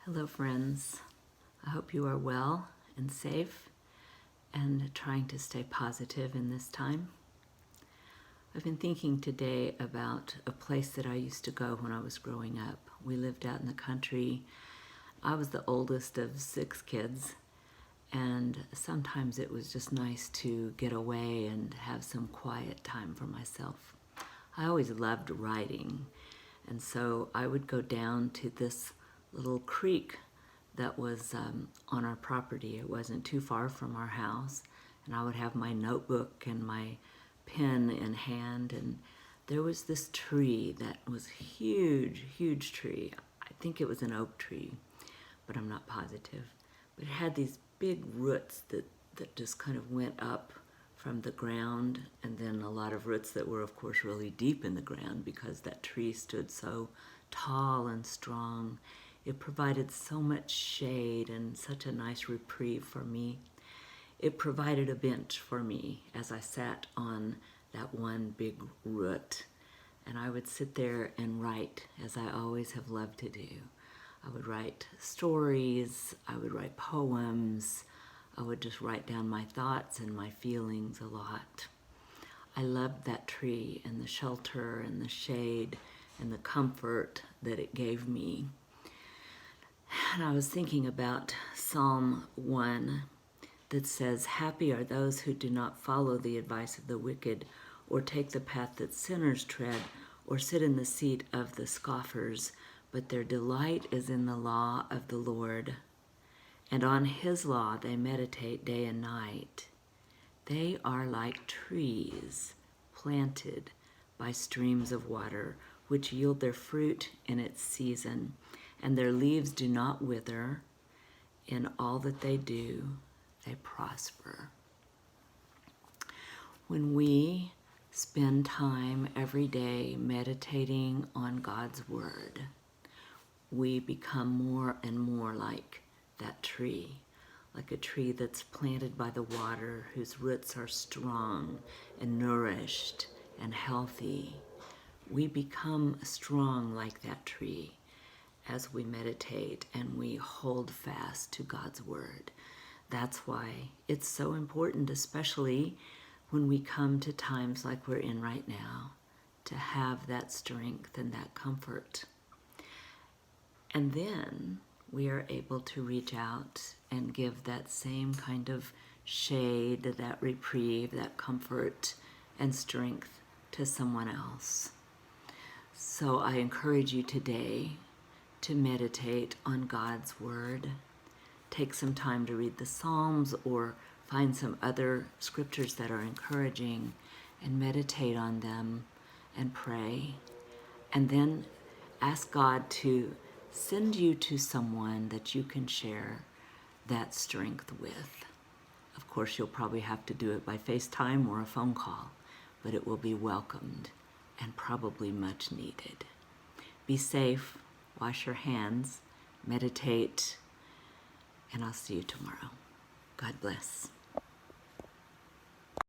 Hello, friends. I hope you are well and safe and trying to stay positive in this time. I've been thinking today about a place that I used to go when I was growing up. We lived out in the country. I was the oldest of 6 kids, and sometimes it was just nice to get away and have some quiet time for myself. I always loved writing, and so I would go down to this little creek that was on our property. It wasn't too far from our house, and I would have my notebook and my pen in hand, and there was this tree that was huge tree. I think it was an oak tree, but I'm not positive. But it had these big roots that just kind of went up from the ground, and then a lot of roots that were, of course, really deep in the ground because that tree stood so tall and strong. It provided so much shade and such a nice reprieve for me. It provided a bench for me as I sat on that one big root, and I would sit there and write, as I always have loved to do. I would write stories, I would write poems, I would just write down my thoughts and my feelings a lot. I loved that tree and the shelter and the shade and the comfort that it gave me. And I was thinking about Psalm 1 that says, "Happy are those who do not follow the advice of the wicked, or take the path that sinners tread, or sit in the seat of the scoffers, but their delight is in the law of the Lord. And on his law they meditate day and night. They are like trees planted by streams of water, which yield their fruit in its season, and their leaves do not wither. In all that they do, they prosper." When we spend time every day meditating on God's word, we become more and more like that tree, like a tree that's planted by the water, whose roots are strong and nourished and healthy. We become strong like that tree as we meditate and we hold fast to God's word. That's why it's so important, especially when we come to times like we're in right now, to have that strength and that comfort. And then we are able to reach out and give that same kind of shade, that reprieve, that comfort and strength to someone else. So I encourage you today to meditate on God's word. Take some time to read the Psalms or find some other scriptures that are encouraging and meditate on them and pray. And then ask God to send you to someone that you can share that strength with. Of course, you'll probably have to do it by FaceTime or a phone call, but it will be welcomed and probably much needed. Be safe, wash your hands, meditate, and I'll see you tomorrow. God bless.